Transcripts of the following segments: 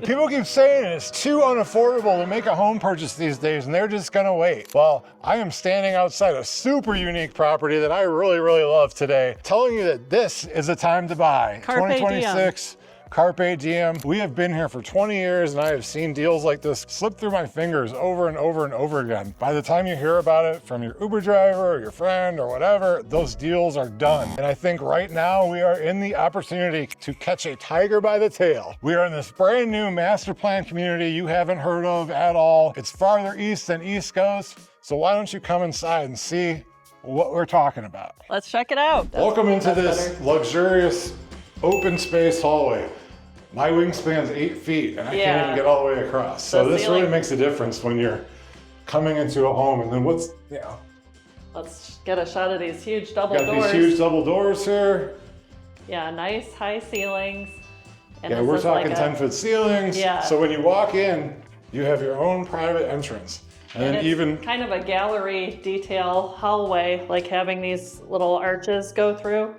People keep saying it's too unaffordable to make a home purchase these days, and they're just gonna wait. Well, I am standing outside a super unique property that I really, really love today, telling you that this is a time to buy. Carpe 2026. Carpe diem. We have been here for 20 years and I have seen deals like this slip through my fingers over and over and over again. By the time you hear about it from your Uber driver or your friend or whatever, those deals are done. And I think right now we are in the opportunity to catch a tiger by the tail. We are in this brand new master plan community you haven't heard of at all. It's farther east than East Coast. So why don't you come inside and see what we're talking about? Let's check it out. Welcome into this luxurious open space hallway. My wingspan's 8 feet and I can't even get all the way across. So this really makes a difference when you're coming into a home. And then let's get a shot of these huge double doors. Got these huge double doors here. Yeah, nice high ceilings. And yeah, we're talking 10-foot ceilings. Yeah. So when you walk in, you have your own private entrance. And then it's even kind of a gallery detail hallway, like having these little arches go through.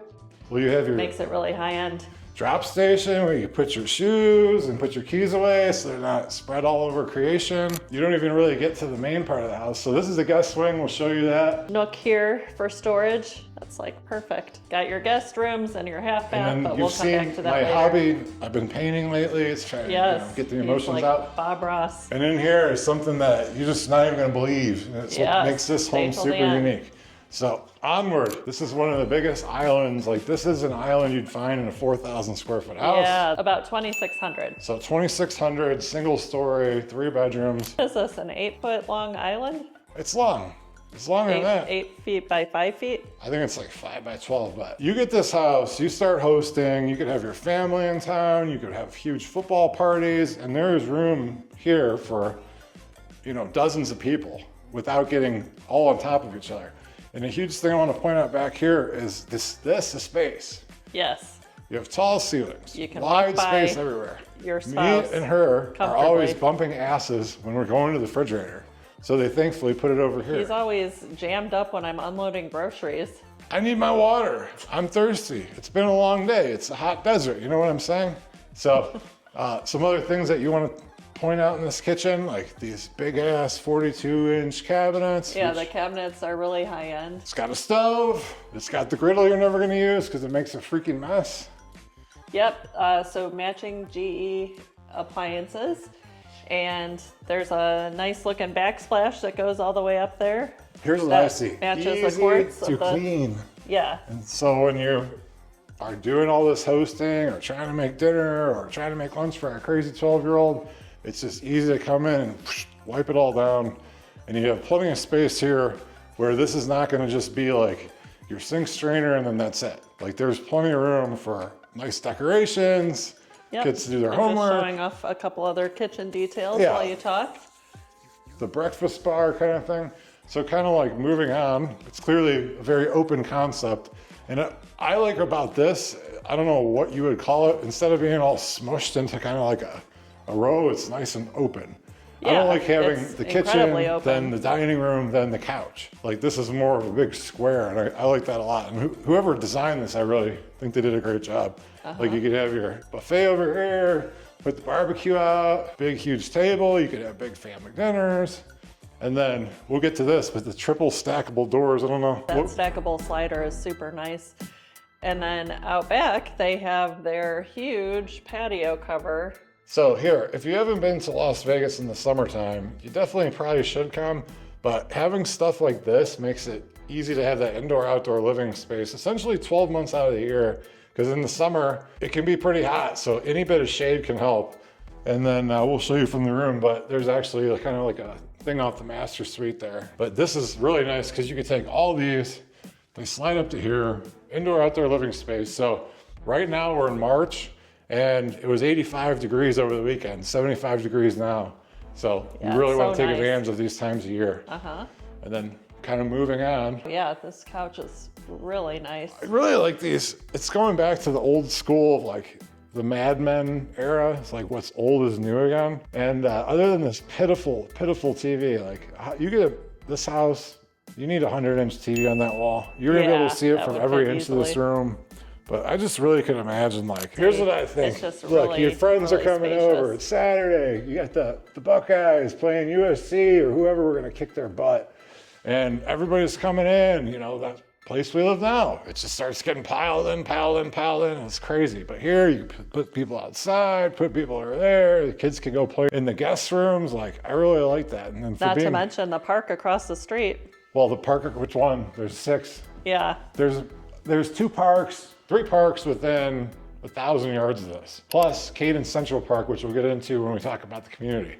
Well, you have your makes it really high end. Drop station where you put your shoes and put your keys away so they're not spread all over creation. You don't even really get to the main part of the house. So this is the guest wing, we'll show you that. Nook here for storage. That's like perfect. Got your guest rooms and your half bath, but we'll come back to that later. My hobby, I've been painting lately. It's trying to get the emotions out. Bob Ross. And in here is something that you're just not even gonna believe. And it's what makes this home super unique. So onward, this is one of the biggest islands. Like this is an island you'd find in a 4,000 square foot house. Yeah, about 2,600. So 2,600, single story, 3 bedrooms. Is this an 8-foot long island? It's long. It's longer than that. 8 feet by 5 feet? I think it's like 5 by 12, but you get this house, you start hosting, you could have your family in town, you could have huge football parties, and there's room here for, dozens of people without getting all on top of each other. And a huge thing I want to point out back here is this is space. Yes. You have tall ceilings, you can wide space everywhere. Your spouse Me and her are always bumping asses when we're going to the refrigerator. So they thankfully put it over here. He's always jammed up when I'm unloading groceries. I need my water. I'm thirsty. It's been a long day. It's a hot desert. You know what I'm saying? So some other things that you want to point out in this kitchen, like these big ass 42-inch cabinets. Yeah, the cabinets are really high end. It's got a stove. It's got the griddle you're never gonna use because it makes a freaking mess. Yep, so matching GE appliances. And there's a nice looking backsplash that goes all the way up there. Here's what I see. Matches the quartz to clean. Yeah. And so when you are doing all this hosting or trying to make dinner or trying to make lunch for our crazy 12-year-old, it's just easy to come in and wipe it all down. And you have plenty of space here where this is not gonna just be like your sink strainer and then that's it. Like there's plenty of room for nice decorations, kids to do their homework. Just showing off a couple other kitchen details while you talk. The breakfast bar kind of thing. So kind of like moving on, it's clearly a very open concept. And I like about this, I don't know what you would call it, instead of being all smushed into kind of like a row, it's nice and open. Yeah, I don't like having the kitchen, open. then the dining room, then the couch. Like this is more of a big square and I like that a lot. And whoever designed this, I really think they did a great job. Like you could have your buffet over here, put the barbecue out, big huge table, you could have big family dinners. And then we'll get to this, but the triple stackable doors, I don't know. That stackable slider is super nice. And then out back, they have their huge patio cover. So here, if you haven't been to Las Vegas in the summertime, you definitely probably should come, but having stuff like this makes it easy to have that indoor-outdoor living space, essentially 12 months out of the year, because in the summer, it can be pretty hot, so any bit of shade can help. And then we'll show you from the room, but there's actually kind of like a thing off the master suite there. But this is really nice because you can take all these, they slide up to here, indoor-outdoor living space. So right now we're in March, and it was 85 degrees over the weekend, 75 degrees now. So you really want to take advantage of these times of year. And then kind of moving on. Yeah, this couch is really nice. I really like these. It's going back to the old school of like the Mad Men era. It's like what's old is new again. And other than this pitiful, pitiful TV, like you get this house, you need a 100-inch TV on that wall. You're gonna be able to see it from every inch of this room. But I just really can imagine, like, here's what I think. It's just Look, really, your friends really are coming spacious. over. It's Saturday. You got the Buckeyes playing USC or whoever, we're going to kick their butt. And everybody's coming in, you know, that place we live now. It just starts getting piled in. It's crazy. But here, you put people outside, put people over there. The kids can go play in the guest rooms. Like, I really like that. And then Not to mention the park across the street. Well, the park, which one? There's 6. Yeah. There's 3 parks within 1,000 yards of this, plus Cadence Central Park, which we'll get into when we talk about the community.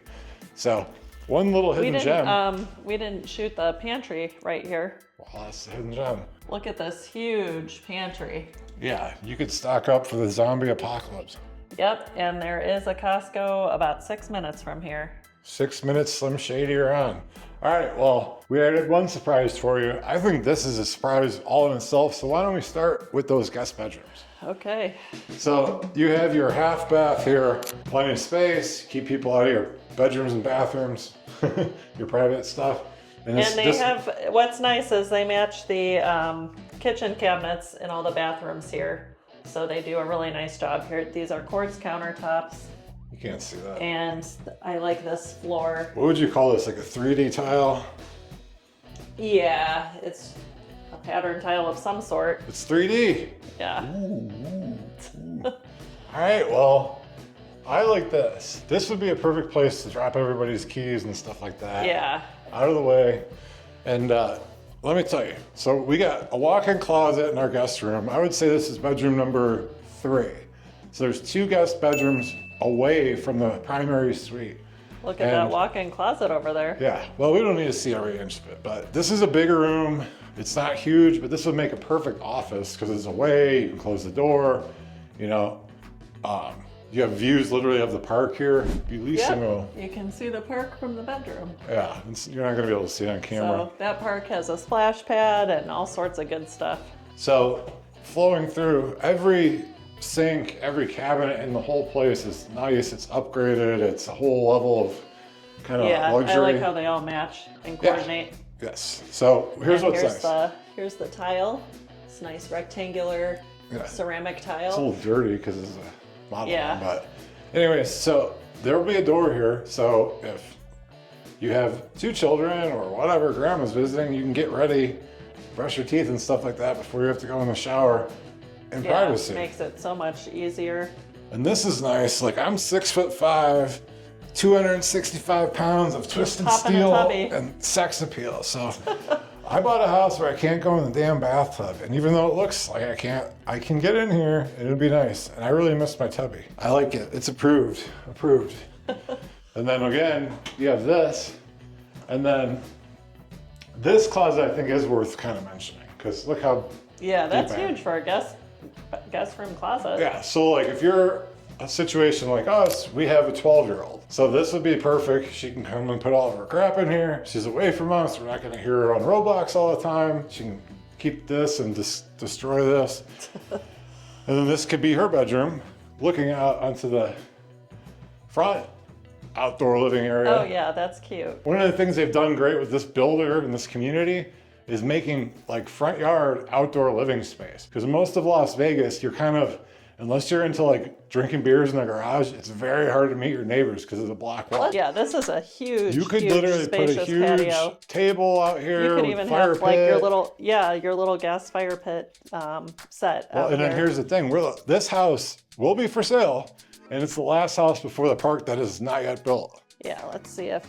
So one little hidden gem. We didn't shoot the pantry right here. Well, that's the hidden gem. Look at this huge pantry. Yeah, you could stock up for the zombie apocalypse. Yep, and there is a Costco about 6 minutes from here. 6 minutes, Slim Shady, you're on. All right, well, we added one surprise for you. I think this is a surprise all in itself, so why don't we start with those guest bedrooms? Okay. So you have your half bath here, plenty of space, keep people out of your bedrooms and bathrooms, your private stuff. And what's nice is they match the kitchen cabinets in all the bathrooms here. So they do a really nice job here. These are quartz countertops. You can't see that. And I like this floor. What would you call this, like a 3D tile? Yeah, it's a pattern tile of some sort. It's 3D. Yeah. All right, well, I like this. This would be a perfect place to drop everybody's keys and stuff like that. Yeah. Out of the way. And let me tell you, so we got a walk-in closet in our guest room. I would say this is bedroom number 3. So there's 2 guest bedrooms away from the primary suite. Look at that walk-in closet over there. Yeah, well, we don't need to see every inch of it, but this is a bigger room. It's not huge, but this would make a perfect office because it's away. You can close the door. You know, you have views literally of the park here. You can see the park from the bedroom. Yeah, you're not going to be able to see it on camera. So that park has a splash pad and all sorts of good stuff. So flowing through every sink, every cabinet in the whole place is nice. It's upgraded. It's a whole level of kind of luxury. I like how they all match and coordinate. Yeah. Yes. So here's what's nice. Here's the tile. It's nice rectangular ceramic tile. It's a little dirty because it's a model. Yeah. But anyways, so there will be a door here. So if you have 2 children or whatever, grandma's visiting, you can get ready, brush your teeth and stuff like that before you have to go in the shower. And privacy. Makes it so much easier. And this is nice. Like, I'm 6'5", 265 pounds of twisted steel and sex appeal. So I bought a house where I can't go in the damn bathtub. And even though it looks like I can get in here and it'll be nice. And I really miss my tubby. I like it. It's approved. And then again, you have this. And then this closet I think is worth kind of mentioning because look how that's huge for a guest room closet. Yeah, so like if you're a situation like us, we have a 12-year-old. So this would be perfect. She can come and put all of her crap in here. She's away from us. We're not going to hear her on Roblox all the time. She can keep this and destroy this. And then this could be her bedroom, looking out onto the front outdoor living area. Oh yeah, that's cute. One of the things they've done great with this builder and this community is making like front yard outdoor living space. Because most of Las Vegas, you're kind of, unless you're into like drinking beers in the garage, it's very hard to meet your neighbors because of the black wall. Yeah, this is a huge, you could literally put a huge patio. Table out here. You could even have like your little gas fire pit set. Well, and then here's the thing: this house will be for sale, and it's the last house before the park that is not yet built. Yeah, let's see if.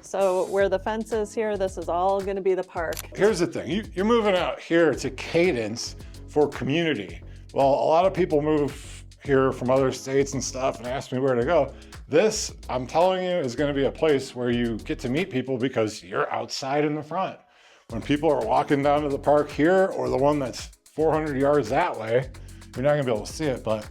So where the fence is here, this is all going to be the park. Here's the thing: you're moving out here to Cadence for community. Well, a lot of people move here from other states and stuff and ask me where to go. This, I'm telling you, is going to be a place where you get to meet people because you're outside in the front. When people are walking down to the park here or the one that's 400 yards that way, you're not going to be able to see it, but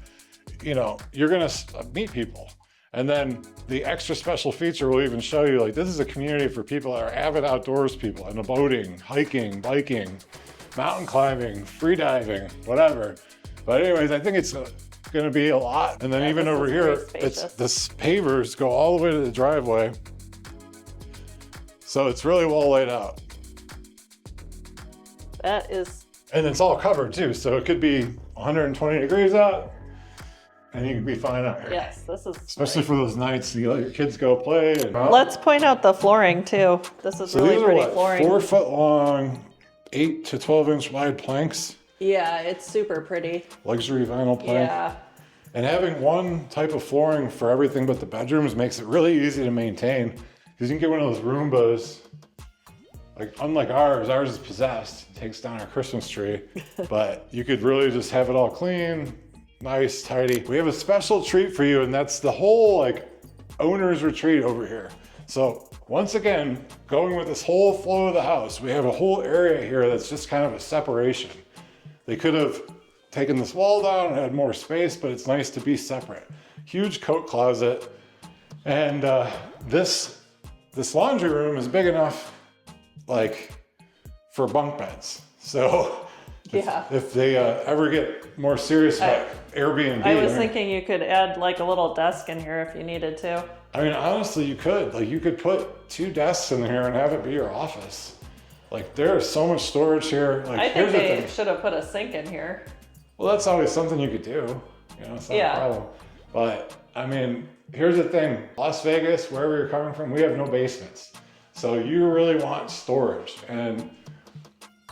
you know, you're going to meet people. And then the extra special feature will even show you, like, this is a community for people that are avid outdoors people, into boating, hiking, biking, mountain climbing, free diving, whatever. But anyways, I think it's going to be a lot. And then even over here, the pavers go all the way to the driveway. So it's really well laid out. That is And it's all covered too, so it could be 120 degrees out, and you can be fine out here. Yes, this is Especially for those nights you let your kids go play. And, let's point out the flooring too. This is so really these are pretty what, flooring. 4 foot long, 8 to 12 inch wide planks. Yeah, it's super pretty. Luxury vinyl plank. Yeah. And having one type of flooring for everything but the bedrooms makes it really easy to maintain. Because you can get one of those Roombas. Like, unlike ours is possessed. It takes down our Christmas tree. But you could really just have it all clean, nice, tidy. We have a special treat for you, and that's the whole like owner's retreat over here. So once again, going with this whole flow of the house, we have a whole area here that's just kind of a separation. They could have taken this wall down and had more space, but it's nice to be separate. Huge coat closet. And this laundry room is big enough like for bunk beds. So if they ever get more serious about Airbnb. I was thinking you could add like a little desk in here if you needed to. I mean, honestly, you could. Like, you could put 2 desks in here and have it be your office. Like, there is so much storage here. Like, I think they should have put a sink in here. Well, that's always something you could do. You know, it's not a problem. But, I mean, here's the thing. Las Vegas, wherever you're coming from, we have no basements. So you really want storage. And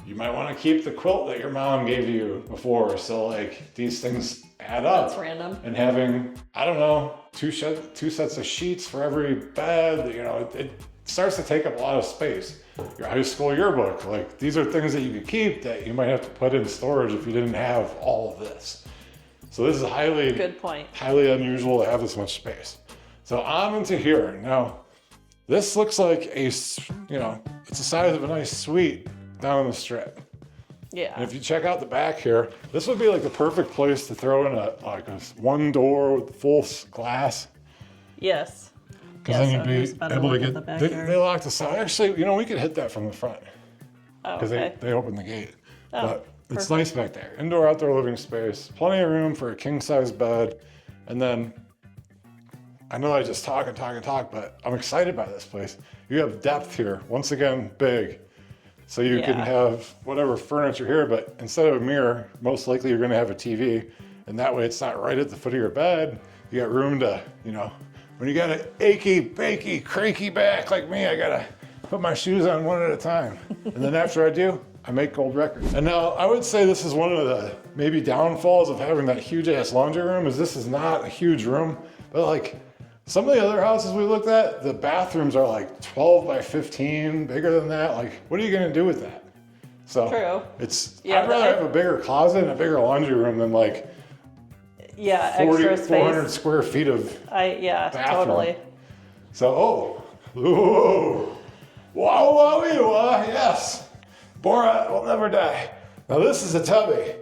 you might want to keep the quilt that your mom gave you before. So, like, these things add up. That's random. And having, I don't know, 2 sets of sheets for every bed, you know, it starts to take up a lot of space. Your high school yearbook, like, these are things that you could keep that you might have to put in storage if you didn't have all of this. So this is Good point. highly unusual to have this much space. So I'm into here. Now, this looks like it's the size of a nice suite down the strip. Yeah. And if you check out the back here, this would be like the perfect place to throw in a one door with full glass. Yes. Because then you'd be able to get, they locked us out. Actually, we could hit that from the front. Oh, because okay. they opened the gate. Oh, but it's nice back there. Indoor, outdoor living space, plenty of room for a king size bed. And then, I know I just talk, but I'm excited by this place. You have depth here. Once again, big. So you can have whatever furniture here, but instead of a mirror, most likely you're gonna have a TV. And that way it's not right at the foot of your bed. You got room to, when you got an achy, bakey, cranky back like me, I gotta put my shoes on one at a time. And then after I do, I make gold records. And now I would say this is one of the maybe downfalls of having that huge ass laundry room is this is not a huge room, but like some of the other houses we looked at, the bathrooms are like 12 by 15, bigger than that. Like, what are you gonna do with that? So True. I'd rather have a bigger closet and a bigger laundry room than like 40, extra space. 400 square feet of bathroom. Totally. So, whoa, yes. Borat will never die. Now this is a tubby.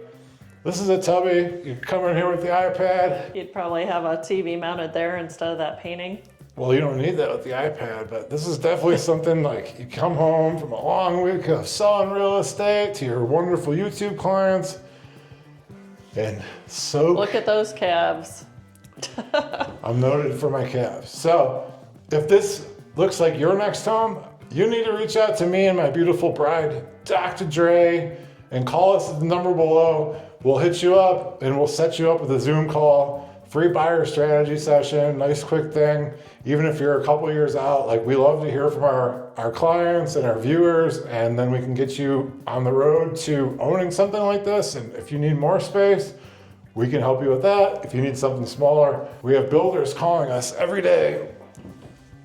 You come in here with the iPad. You'd probably have a TV mounted there instead of that painting. Well, you don't need that with the iPad, but this is definitely something like you come home from a long week of selling real estate to your wonderful YouTube clients and Look at those calves. I'm noted for my calves. So if this looks like your next home, you need to reach out to me and my beautiful bride, Dr. Dre, and call us at the number below. We'll hit you up and we'll set you up with a Zoom call, free buyer strategy session, nice quick thing. Even if you're a couple years out, like we love to hear from our clients and our viewers, and then we can get you on the road to owning something like this. And if you need more space, we can help you with that. If you need something smaller, we have builders calling us every day.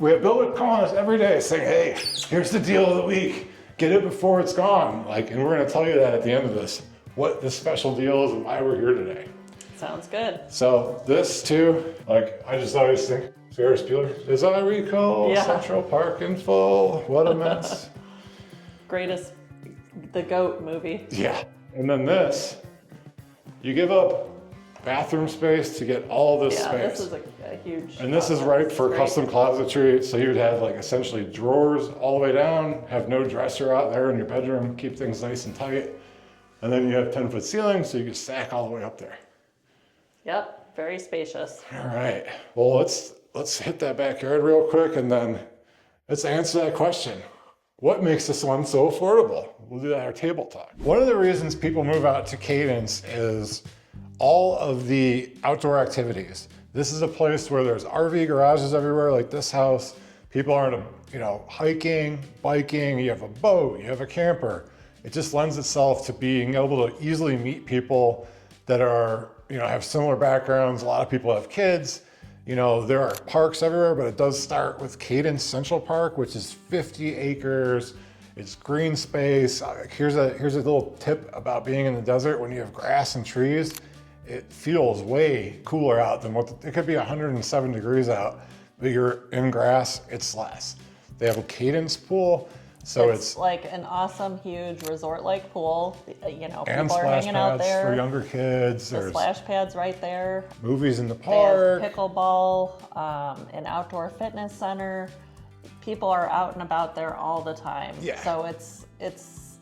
Saying, hey, here's the deal of the week. Get it before it's gone. And we're gonna tell you that at the end of this, what this special deal is and why we're here today. Sounds good. So this too, I just always think, Ferris Bueller, as I recall, Central Park in full, what a mess. Greatest, the GOAT movie. Yeah, and then this, you give up bathroom space to get all this space. Yeah, this is a huge. And this is ripe for custom closetry. So you would have essentially drawers all the way down, have no dresser out there in your bedroom, keep things nice and tight. And then you have 10-foot ceilings, so you can stack all the way up there. Yep, very spacious. All right, well, let's hit that backyard real quick and then let's answer that question. What makes this one so affordable? We'll do that at our table talk. One of the reasons people move out to Cadence is all of the outdoor activities. This is a place where there's RV garages everywhere, like this house. People aren't, hiking, biking, you have a boat, you have a camper. It just lends itself to being able to easily meet people that are, have similar backgrounds. A lot of people have kids. There are parks everywhere, but it does start with Cadence Central Park, which is 50 acres. It's green space. Here's a little tip about being in the desert. When you have grass and trees, it feels way cooler out than it could be 107 degrees out, but you're in grass, it's less. They have a Cadence pool. So it's like an awesome, huge resort-like pool. People and are hanging out there. for younger kids. The There's splash pads right there. movies in the They park. have pickleball, an outdoor fitness center. People are out and about there all the time. Yeah. So it's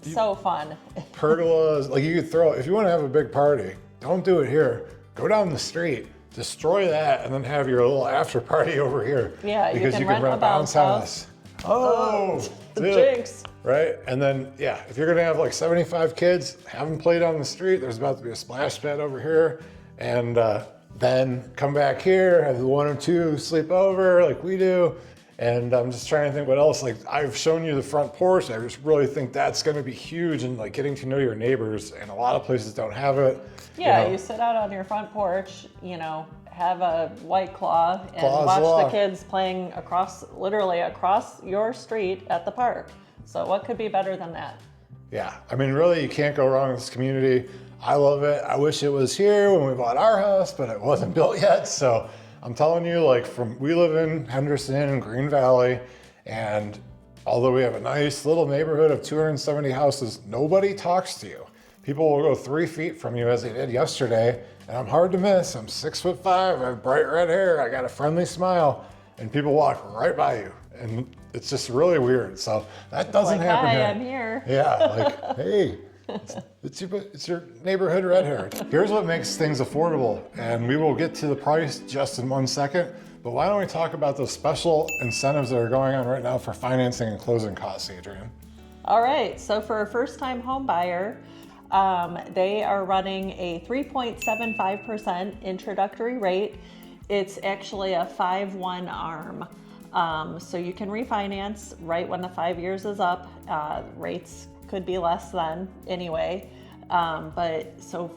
so fun. Pergolas, like you could throw, if you want to have a big party, don't do it here. Go down the street, destroy that, and then have your little after party over here. Yeah, because you can rent a bounce house. Oh, the dude. jinx. Right? And then, if you're gonna have like 75 kids, have them play down the street. There's about to be a splash pad over here. And then come back here, have the 1 or 2 sleep over like we do. And I'm just trying to think what else. Like I've shown you the front porch. I just really think that's gonna be huge and like getting to know your neighbors. And a lot of places don't have it. Yeah, you sit out on your front porch, have a White Claw and watch the kids playing literally across your street at the park. So what could be better than that? Yeah, really you can't go wrong with this community. I love it. I wish it was here when we bought our house, but it wasn't built yet. So I'm telling you, we live in Henderson and Green Valley, and although we have a nice little neighborhood of 270 houses, nobody talks to you. People will go 3 feet from you as they did yesterday, and I'm hard to miss. I'm 6'5", I have bright red hair, I got a friendly smile, and people walk right by you. And it's just really weird. So that doesn't happen Hi, here. I'm here. Yeah, hey, it's your neighborhood red hair. Here's what makes things affordable, and we will get to the price just in 1 second. But why don't we talk about those special incentives that are going on right now for financing and closing costs, Adrianne? All right, so for a first-time home buyer, they are running a 3.75% introductory rate. It's actually a 5-1 ARM. So you can refinance right when the 5 years is up. Rates could be less than anyway. But so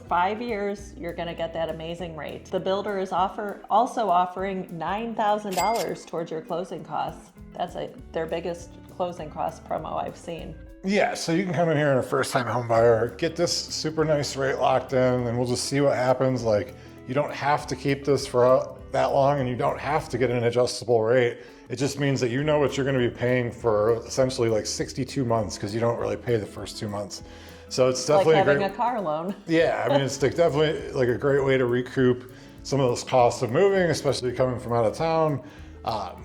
5 years, you're gonna get that amazing rate. The builder is also offering $9,000 towards your closing costs. That's their biggest closing cost promo I've seen. Yeah, so you can come in here and a first-time home buyer, get this super nice rate locked in, and we'll just see what happens. Like, you don't have to keep this for that long, and you don't have to get an adjustable rate. It just means that you know what you're gonna be paying for essentially like 62 months, because you don't really pay the first 2 months. So it's definitely like having a car loan. Yeah, it's definitely like a great way to recoup some of those costs of moving, especially coming from out of town,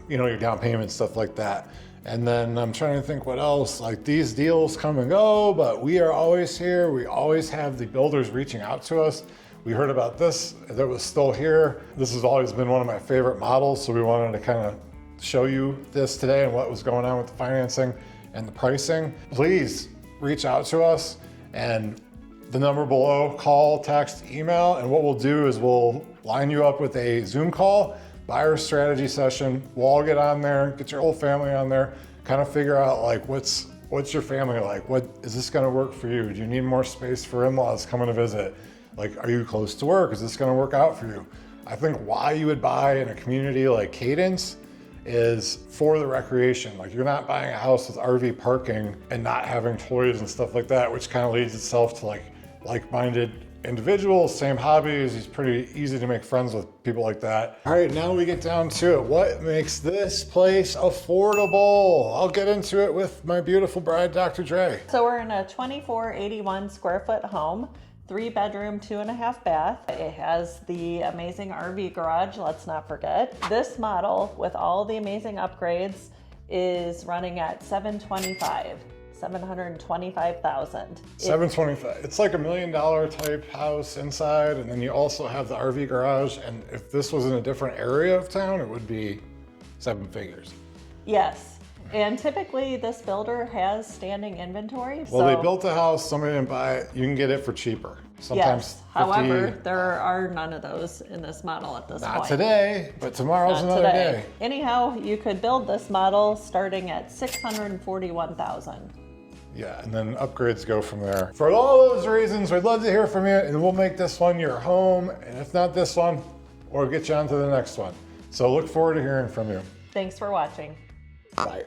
your down payment, stuff like that. And then I'm trying to think what else, like these deals come and go, but we are always here. We always have the builders reaching out to us. We heard about this that was still here. This has always been one of my favorite models, so we wanted to kind of show you this today and what was going on with the financing and the pricing. Please reach out to us, and the number below, call, text, email, and what we'll do is we'll line you up with a Zoom call, buyer strategy session. We'll all get on there, get your whole family on there, kind of figure out like what's your family like? What is this gonna work for you? Do you need more space for in-laws coming to visit? Like, are you close to work? Is this gonna work out for you? I think why you would buy in a community like Cadence is for the recreation. Like, you're not buying a house with RV parking and not having toys and stuff like that, which kind of leads itself to like-minded individuals, same hobbies. It's pretty easy to make friends with people like that. All right, now we get down to it. What makes this place affordable? I'll get into it with my beautiful bride, Dr. Dre. So we're in a 2481 square foot home, 3-bedroom, 2.5 bath. It has the amazing RV garage, let's not forget. This model with all the amazing upgrades is running at $725,000. $725,000. It's like $1 million type house inside, and then you also have the RV garage. And if this was in a different area of town, it would be 7 figures. Yes, And typically this builder has standing inventory. Well, they built a house, somebody didn't buy it, you can get it for cheaper. Sometimes Yes. However, there are none of those in this model at this point. Not today, but tomorrow's Not another today. day. Anyhow, you could build this model starting at $641,000. Yeah, and then upgrades go from there. For all those reasons, we'd love to hear from you, and we'll make this one your home, and if not this one, we'll get you on to the next one. So look forward to hearing from you. Thanks for watching. Bye.